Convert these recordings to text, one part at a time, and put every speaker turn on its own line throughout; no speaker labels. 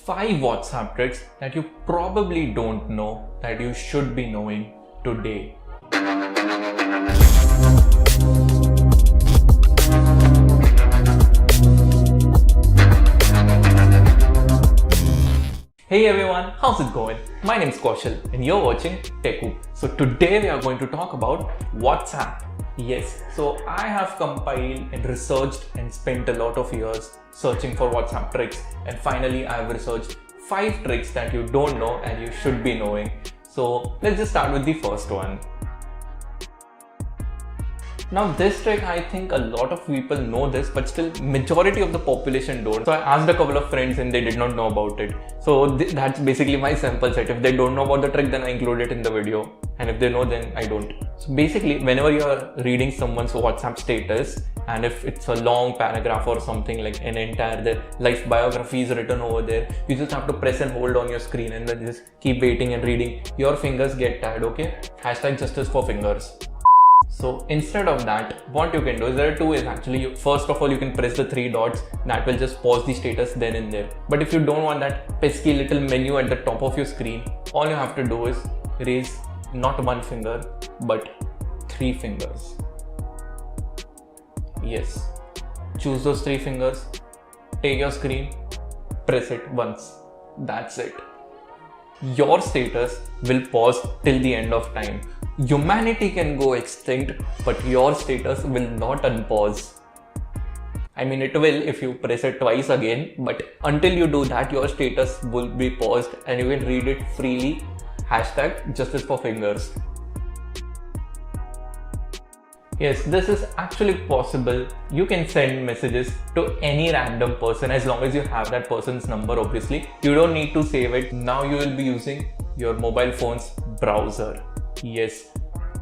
5 WhatsApp tricks that you probably don't know that you should be knowing today. Hey everyone, how's it going? My name is Kaushal and you're watching TechOop. So today we are going to talk about WhatsApp. Yes, so I have compiled and researched and spent a lot of years searching for WhatsApp tricks, and finally I have researched 5 tricks that you don't know and you should be knowing. So let's just start with the first one. Now this trick, I think a lot of people know this, but still majority of the population don't. So I asked a couple of friends and they did not know about it. So that's basically my sample set. If they don't know about the trick, then I include it in the video. And if they know, then I don't. So basically, whenever you're reading someone's WhatsApp status, and if it's a long paragraph or something like an entire their life biography is written over there, you just have to press and hold on your screen and then just keep waiting and reading. Your fingers get tired, okay? Hashtag justice for fingers. So instead of that, what you can do is there are 2 ways actually. First of all, you can press the 3 dots that will just pause the status then and there. But if you don't want that pesky little menu at the top of your screen, all you have to do is raise not 1 finger but 3 fingers. Yes, choose those 3 fingers, take your screen, press it once. That's it. Your status will pause till the end of time. Humanity can go extinct, but your status will not unpause. I mean, it will if you press it twice again, but until you do that, your status will be paused and you can read it freely. Hashtag justice for fingers. Yes, this is actually possible. You can send messages to any random person as long as you have that person's number, obviously. You don't need to save it. Now you will be using your mobile phone's browser. Yes,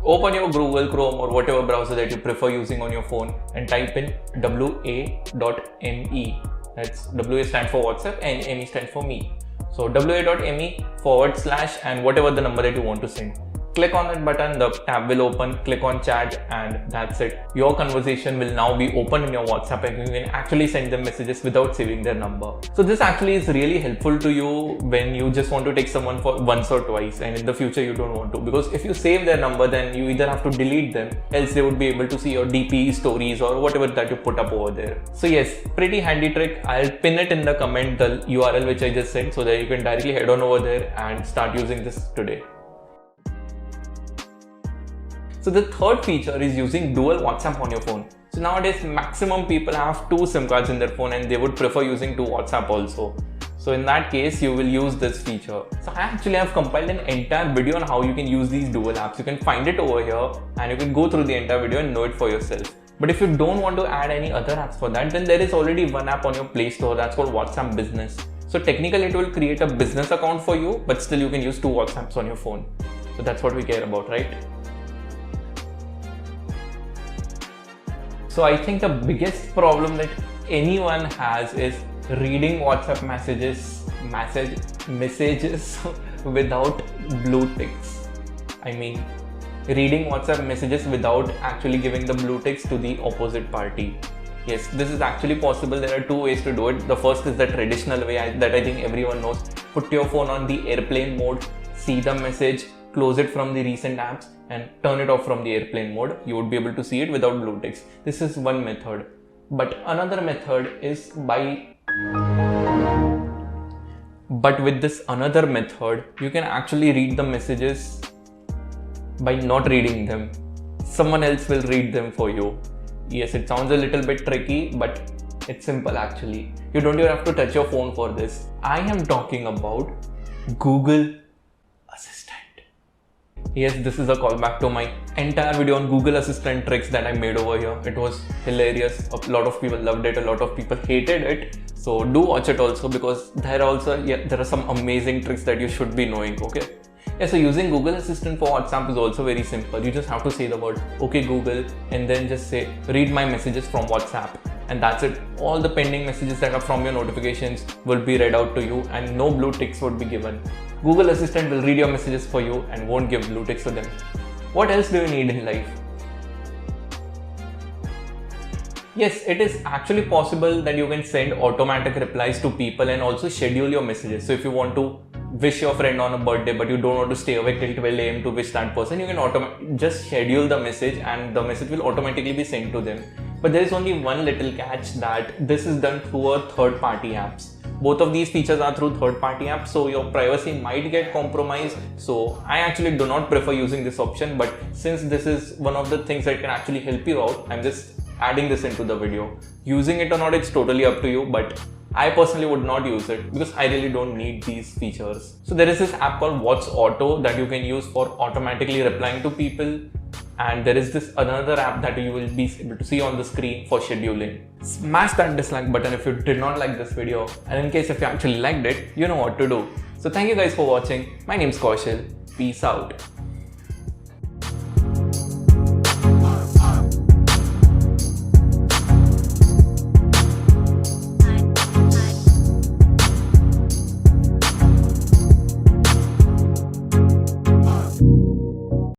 open your Google Chrome or whatever browser that you prefer using on your phone and type in wa.me. That's WA stands for WhatsApp and ME stands for me. So wa.me / and whatever the number that you want to send. Click on that button, the tab will open, click on chat, and that's it. Your conversation will now be open in your WhatsApp and you can actually send them messages without saving their number. So this actually is really helpful to you when you just want to take someone for once or twice and in the future you don't want to. Because if you save their number, then you either have to delete them, else they would be able to see your DP stories or whatever that you put up over there. So yes, pretty handy trick. I'll pin it in the comment, the URL which I just sent, so that you can directly head on over there and start using this today. So the third feature is using dual WhatsApp on your phone. So nowadays maximum people have 2 SIM cards in their phone and they would prefer using 2 WhatsApp also. So in that case, you will use this feature. So I actually have compiled an entire video on how you can use these dual apps. You can find it over here and you can go through the entire video and know it for yourself. But if you don't want to add any other apps for that, then there is already one app on your Play Store that's called WhatsApp Business. So technically it will create a business account for you, but still you can use 2 WhatsApps on your phone. So that's what we care about, right? So I think the biggest problem that anyone has is reading WhatsApp messages without blue ticks. I mean, reading WhatsApp messages without actually giving the blue ticks to the opposite party. Yes, this is actually possible. There are 2 ways to do it. The first is the traditional way that I think everyone knows. Put your phone on the airplane mode, see the message, close it from the recent apps and turn it off from the airplane mode. You would be able to see it without blue ticks. This is one method. But another method is with this another method, you can actually read the messages by not reading them. Someone else will read them for you. Yes, it sounds a little bit tricky, but it's simple actually. You don't even have to touch your phone for this. I am talking about Google Assistant. Yes, this is a callback to my entire video on Google Assistant tricks that I made over here. It was hilarious. A lot of people loved it. A lot of people hated it. So do watch it also, because there are some amazing tricks that you should be knowing. Okay. Yeah, so using Google Assistant for WhatsApp is also very simple. You just have to say the word "Okay Google" and then just say "Read my messages from WhatsApp." And that's it. All the pending messages that are from your notifications will be read out to you and no blue ticks would be given. Google Assistant will read your messages for you and won't give blue ticks to them. What else do you need in life? Yes, it is actually possible that you can send automatic replies to people and also schedule your messages. So if you want to wish your friend on a birthday but you don't want to stay awake till 12 a.m. to wish that person, you can just schedule the message and the message will automatically be sent to them. But there is only one little catch, that this is done through a third party apps. Both of these features are through third party apps, so your privacy might get compromised. So I actually do not prefer using this option, but since this is one of the things that can actually help you out, I'm just adding this into the video. Using it or not, it's totally up to you, but I personally would not use it because I really don't need these features. So there is this app called What's Auto that you can use for automatically replying to people. And there is this another app that you will be able to see on the screen for scheduling. Smash that dislike button if you did not like this video. And in case if you actually liked it, you know what to do. So thank you guys for watching. My name is Kaushal. Peace out.